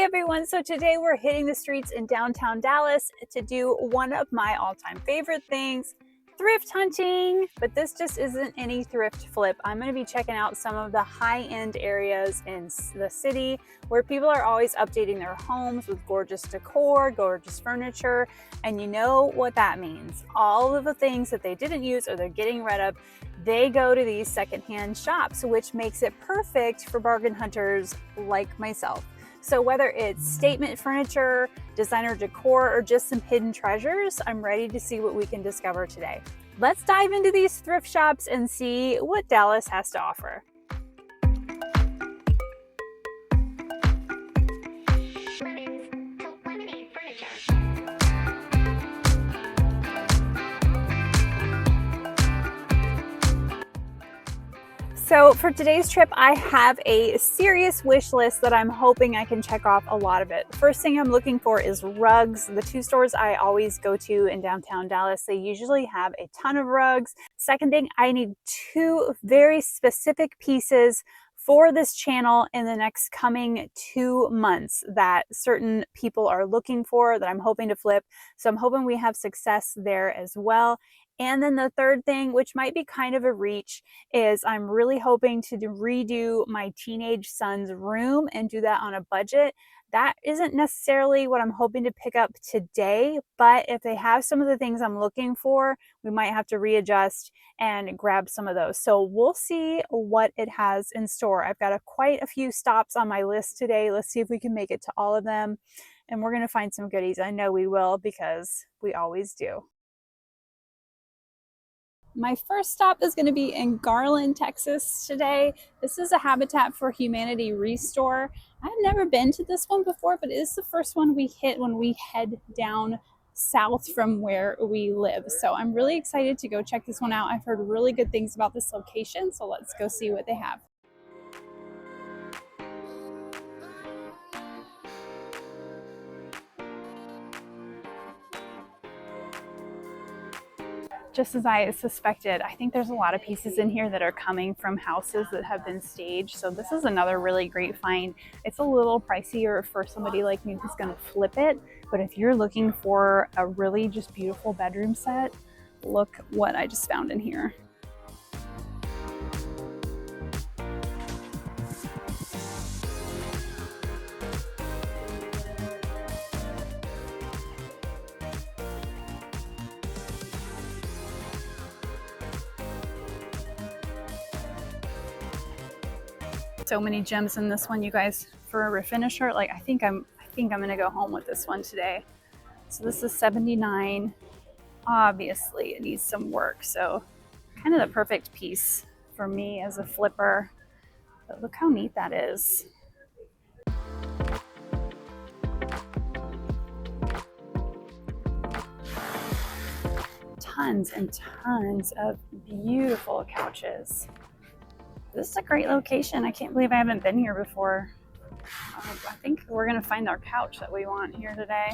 Hey everyone, so today we're hitting the streets in downtown Dallas to do one of my all-time favorite things, thrift hunting. But this just isn't any thrift flip. I'm going to be checking out some of the high-end areas in the city where people are always updating their homes with gorgeous decor, gorgeous furniture, and you know what that means. All of the things that they didn't use or they're getting rid of, they go to these secondhand shops, which makes it perfect for bargain hunters like myself. So whether it's statement furniture, designer decor, or just some hidden treasures, I'm ready to see what we can discover today. Let's dive into these thrift shops and see what Dallas has to offer. So for today's trip, I have a serious wish list that I'm hoping I can check off a lot of it. First thing I'm looking for is rugs. The two stores I always go to in downtown Dallas, they usually have a ton of rugs. Second thing, I need two very specific pieces for this channel in the next coming 2 months that certain people are looking for that I'm hoping to flip. So I'm hoping we have success there as well. And then the third thing, which might be kind of a reach, is I'm really hoping to redo my teenage son's room and do that on a budget. That isn't necessarily what I'm hoping to pick up today, but if they have some of the things I'm looking for, we might have to readjust and grab some of those. So we'll see what it has in store. I've got quite a few stops on my list today. Let's see if we can make it to all of them. And we're going to find some goodies. I know we will because we always do. My first stop is going to be in Garland, Texas today. This is a Habitat for Humanity ReStore. I've never been to this one before, but it is the first one we hit when we head down south from where we live. So I'm really excited to go check this one out. I've heard really good things about this location, so let's go see what they have. Just as I suspected, I think there's a lot of pieces in here that are coming from houses that have been staged. So this is another really great find. It's a little pricier for somebody like me who's going to flip it. But if you're looking for a really just beautiful bedroom set, look what I just found in here. So many gems in this one, you guys. For a refinisher, like I think I'm gonna go home with this one today. So this is $79. Obviously it needs some work, so kind of the perfect piece for me as a flipper. But look how neat that is. Tons and tons of beautiful couches. This is a great location. I can't believe I haven't been here before. I think we're gonna find our couch that we want here today.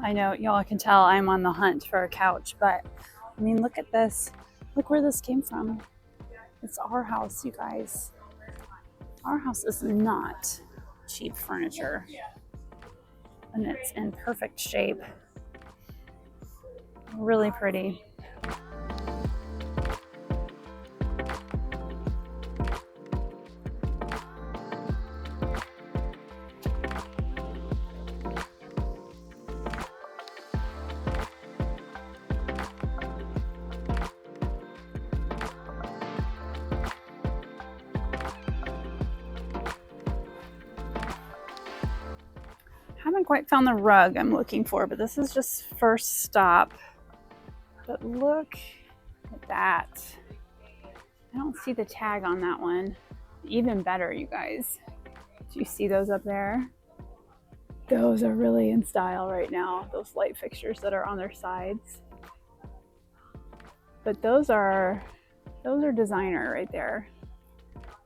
I know y'all can tell I'm on the hunt for a couch, but I mean, look at this. Look where this came from. It's our house, you guys. Our house is not cheap furniture, and it's in perfect shape. Really pretty. Haven't quite found the rug I'm looking for, but this is just first stop. But look at that. I don't see the tag on that one. Even better, you guys. Do you see those up there? Those are really in style right now, those light fixtures that are on their sides. But those are designer right there.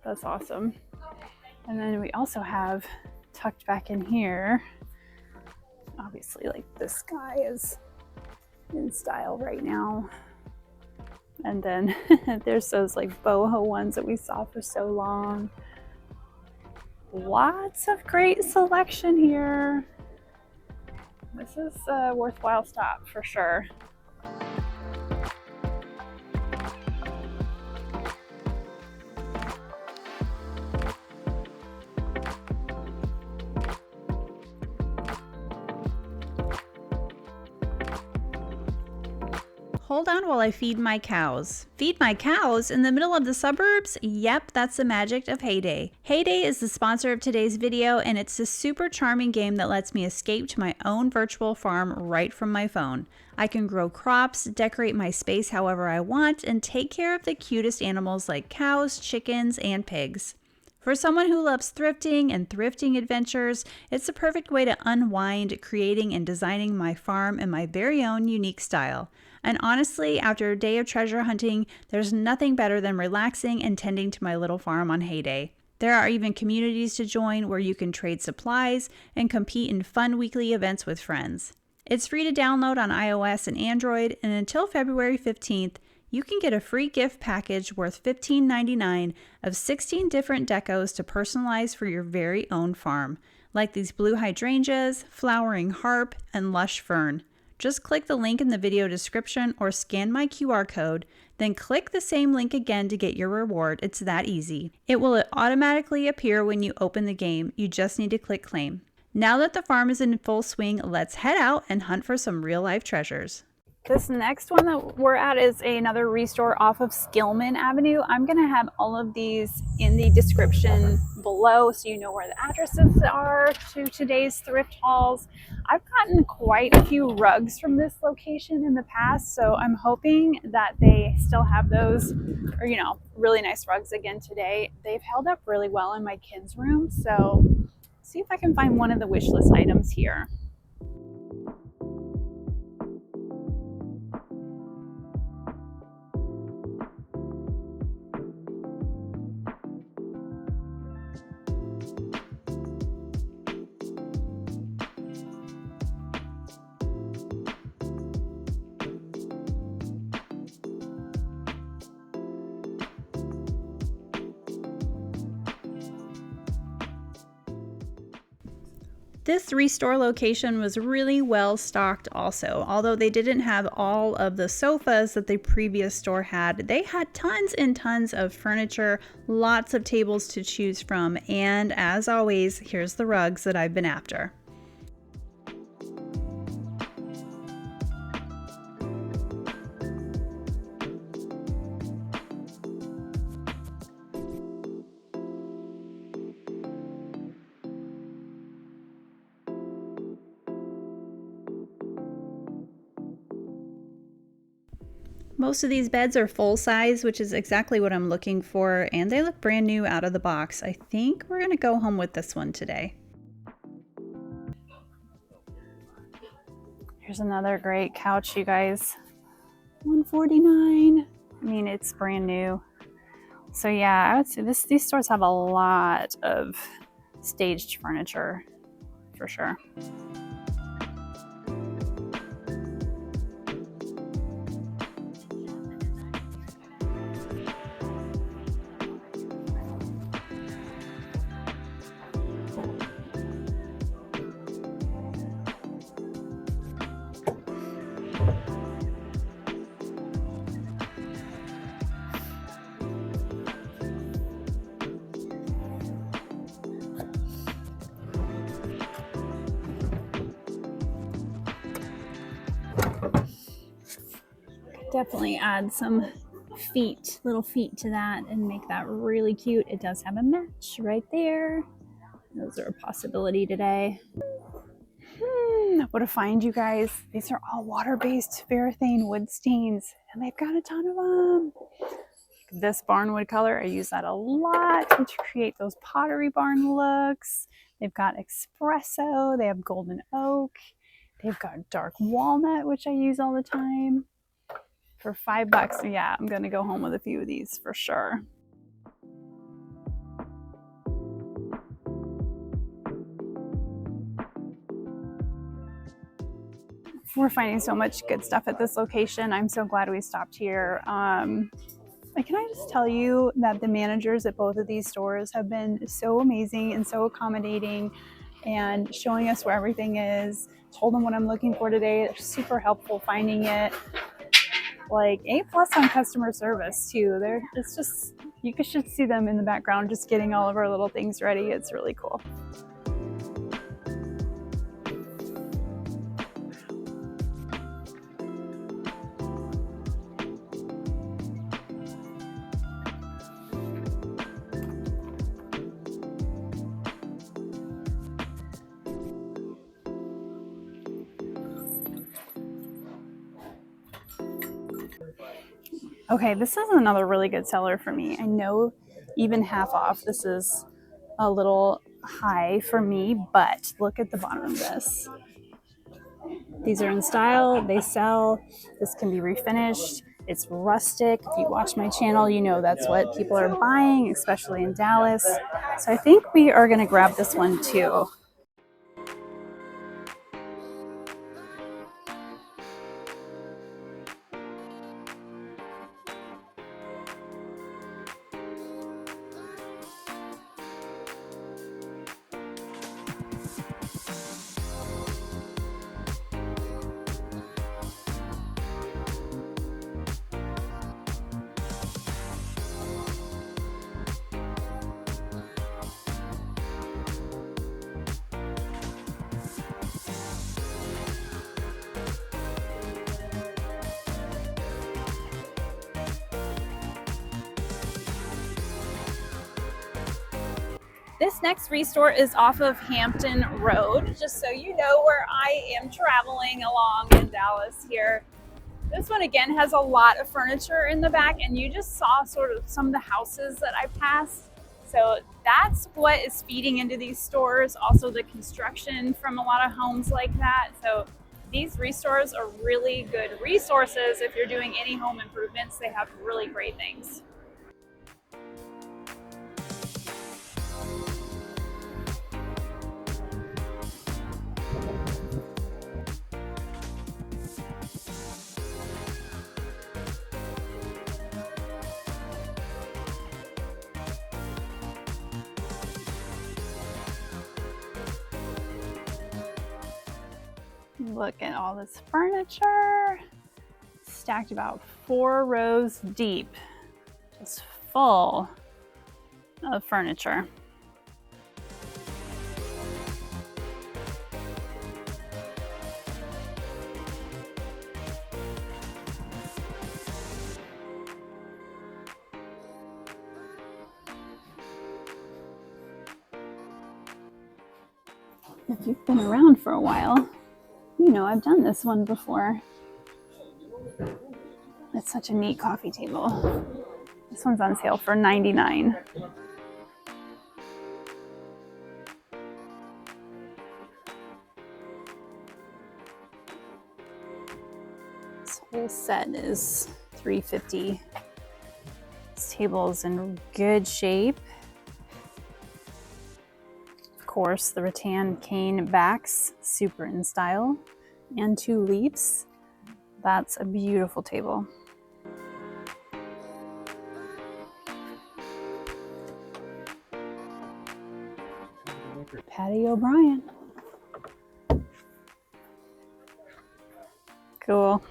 That's awesome. And then we also have tucked back in here, obviously like this sky is in style right now. And then there's those like boho ones that we saw for so long. Lots of great selection here. This is a worthwhile stop for sure. Hold on while I feed my cows. Feed my cows in the middle of the suburbs? Yep, that's the magic of Heyday. Heyday is the sponsor of today's video, and it's a super charming game that lets me escape to my own virtual farm right from my phone. I can grow crops, decorate my space however I want, and take care of the cutest animals like cows, chickens, and pigs. For someone who loves thrifting and thrifting adventures, it's the perfect way to unwind, creating and designing my farm in my very own unique style. And honestly, after a day of treasure hunting, there's nothing better than relaxing and tending to my little farm on Heyday. There are even communities to join where you can trade supplies and compete in fun weekly events with friends. It's free to download on iOS and Android, and until February 15th, you can get a free gift package worth $15.99 of 16 different decos to personalize for your very own farm, like these blue hydrangeas, flowering harp, and lush fern. Just click the link in the video description or scan my QR code, then click the same link again to get your reward. It's that easy. It will automatically appear when you open the game. You just need to click claim. Now that the farm is in full swing, let's head out and hunt for some real-life treasures. This next one that we're at is another restore off of Skillman Avenue. I'm going to have all of these in the description below so you know where the addresses are to today's thrift hauls. I've gotten quite a few rugs from this location in the past, so I'm hoping that they still have those, or you know, really nice rugs again today. They've held up really well in my kids' room, so see if I can find one of the wish list items here. This restore location was really well stocked also. Although they didn't have all of the sofas that the previous store had, they had tons and tons of furniture, lots of tables to choose from, and as always, here's the rugs that I've been after. Most of these beds are full size, which is exactly what I'm looking for, and they look brand new out of the box. I think we're gonna go home with this one today. Here's another great couch, you guys. $149. I mean, it's brand new. So yeah, I would say these stores have a lot of staged furniture for sure. Definitely add some little feet to that and make that really cute. It does have a match right there. Those are a possibility today. What a find, you guys. These are all water-based Varathane wood stains, and they've got a ton of them. This barnwood color, I use that a lot to create those pottery barn looks. They've got espresso, they have golden oak, they've got dark walnut, which I use all the time. For $5, yeah, I'm gonna go home with a few of these for sure. We're finding so much good stuff at this location. I'm so glad we stopped here. Can I just tell you that the managers at both of these stores have been so amazing and so accommodating and showing us where everything is. Told them what I'm looking for today. They're super helpful finding it. Like A+ on customer service too. It's just, you should see them in the background just getting all of our little things ready. It's really cool. Okay, this is another really good seller for me. I know even half off, this is a little high for me, but look at the bottom of this. These are in style, they sell, this can be refinished, it's rustic. If you watch my channel, you know that's what people are buying, especially in Dallas. So I think we are gonna grab this one too. This next ReStore is off of Hampton Road, just so you know where I am traveling along in Dallas here. This one again has a lot of furniture in the back, and you just saw sort of some of the houses that I passed. So that's what is feeding into these stores. Also the construction from a lot of homes like that. So these ReStores are really good resources if you're doing any home improvements. They have really great things. Look at all this furniture, stacked about 4 rows deep, just full of furniture. If you've been around for a while, you know I've done this one before. It's such a neat coffee table. This one's on sale for $99. This whole set is $350. This table is in good shape. Of course, the rattan cane backs, super in style, and 2 leaves. That's a beautiful table. Patty O'Brien. Cool.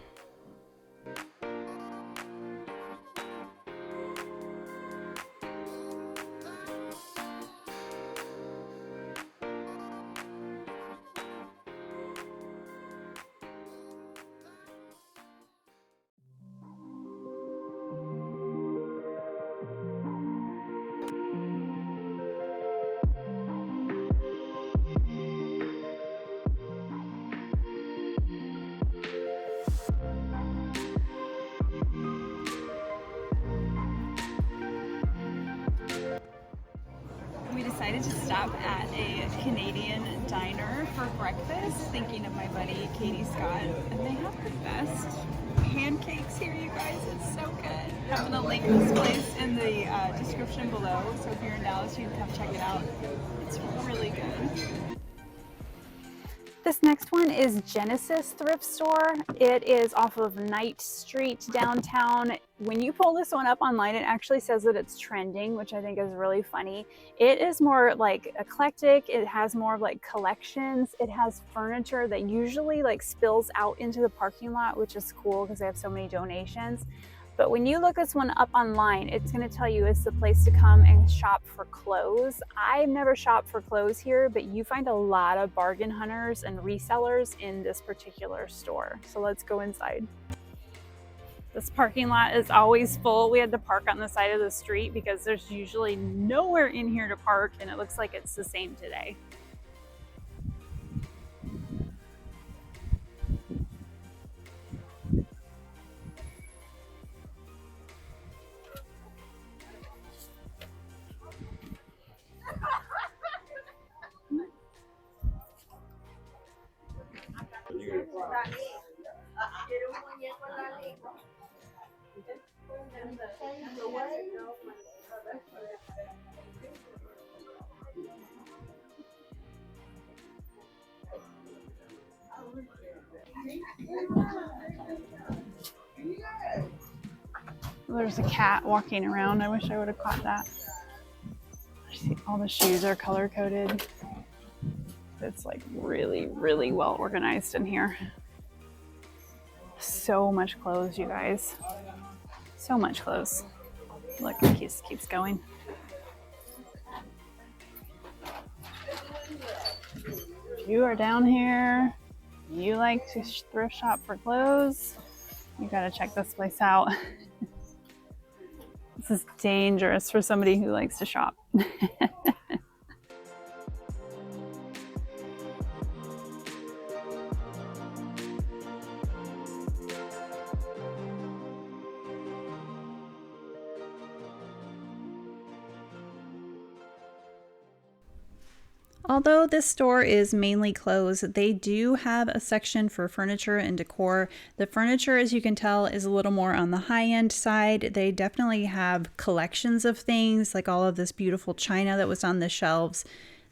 We decided to stop at a Canadian diner for breakfast, thinking of my buddy Katie Scott, and they have the best pancakes here, you guys. It's so good. I'm gonna link this place in the description below, so if you're in Dallas, you can come check it out. It's really good. This next one is Genesis Thrift Store. It is off of Knight Street downtown. When you pull this one up online, it actually says that it's trending, which I think is really funny. It is more like eclectic. It has more of like collections. It has furniture that usually like spills out into the parking lot, which is cool because they have so many donations. But when you look this one up online, it's going to tell you it's the place to come and shop for clothes. I've never shopped for clothes here, but you find a lot of bargain hunters and resellers in this particular store. So let's go inside. This parking lot is always full. We had to park on the side of the street because there's usually nowhere in here to park, and it looks like it's the same today. There's a cat walking around. I wish I would have caught that. See, all the shoes are color coded. It's like really, really well organized in here. So much clothes, you guys. So much clothes. Look, it keeps going. If you are down here, you like to thrift shop for clothes, you gotta check this place out. This is dangerous for somebody who likes to shop. Although this store is mainly clothes, they do have a section for furniture and decor. The furniture, as you can tell, is a little more on the high-end side. They definitely have collections of things, like all of this beautiful china that was on the shelves.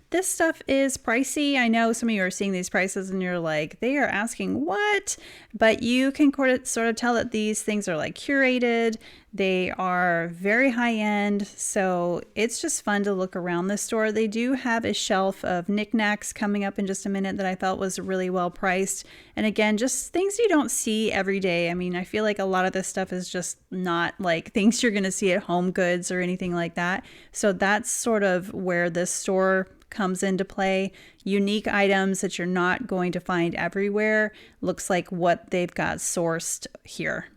This stuff is pricey. I know some of you are seeing these prices and you're like, they are asking what? But you can sort of tell that these things are like curated. They are very high end. So it's just fun to look around the store. They do have a shelf of knickknacks coming up in just a minute that I felt was really well priced. And again, just things you don't see every day. I mean, I feel like a lot of this stuff is just not like things you're going to see at Home Goods or anything like that. So that's sort of where this store comes into play. Unique items that you're not going to find everywhere. Looks like what they've got sourced here.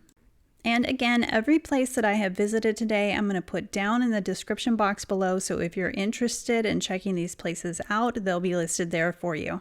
And again, every place that I have visited today, I'm going to put down in the description box below. So if you're interested in checking these places out, they'll be listed there for you.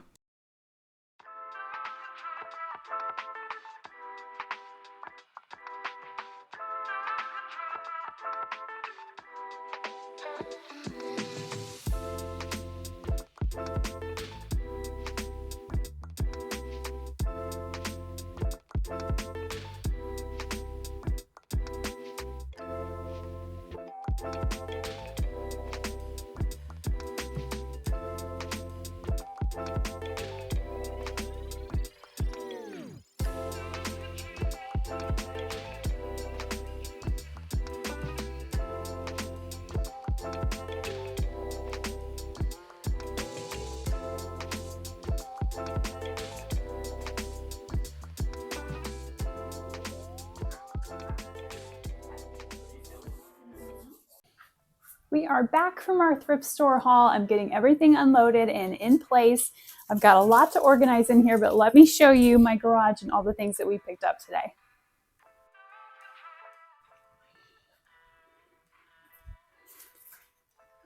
We are back from our thrift store haul. I'm getting everything unloaded and in place. I've got a lot to organize in here, but let me show you my garage and all the things that we picked up today.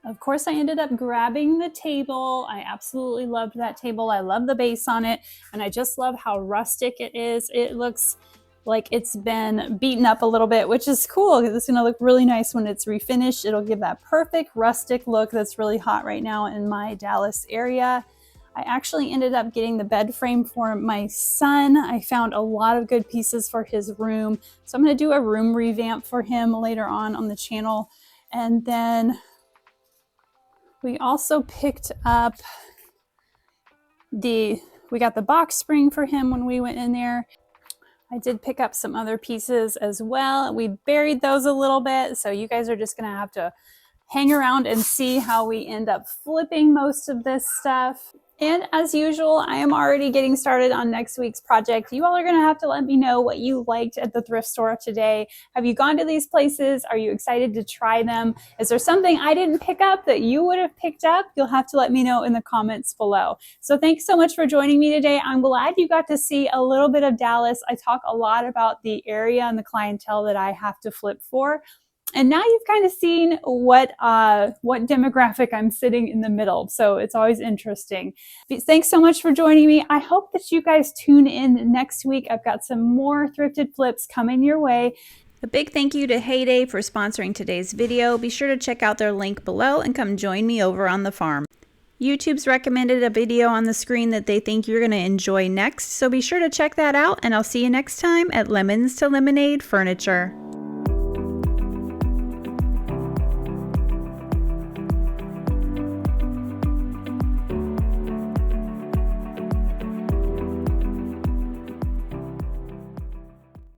Of course, I ended up grabbing the table. I absolutely loved that table. I love the base on it, and I just love how rustic it is. It looks like it's been beaten up a little bit, which is cool because it's going to look really nice when it's refinished. It'll give that perfect rustic look that's really hot right now in my Dallas area. I actually ended up getting the bed frame for my son. I found a lot of good pieces for his room. So I'm going to do a room revamp for him later on the channel. And then we also picked up the We got the box spring for him when we went in there. I did pick up some other pieces as well. We buried those a little bit, so you guys are just gonna have to hang around and see how we end up flipping most of this stuff. And as usual, I am already getting started on next week's project. You all are gonna have to let me know what you liked at the thrift store today. Have you gone to these places? Are you excited to try them? Is there something I didn't pick up that you would have picked up? You'll have to let me know in the comments below. So thanks so much for joining me today. I'm glad you got to see a little bit of Dallas. I talk a lot about the area and the clientele that I have to flip for. And now you've kind of seen what demographic I'm sitting in the middle. So it's always interesting. Thanks so much for joining me. I hope that you guys tune in next week. I've got some more thrifted flips coming your way. A big thank you to Heyday for sponsoring today's video. Be sure to check out their link below and come join me over on the farm. YouTube's recommended a video on the screen that they think you're going to enjoy next. So be sure to check that out, and I'll see you next time at Lemons to Lemonade Furniture.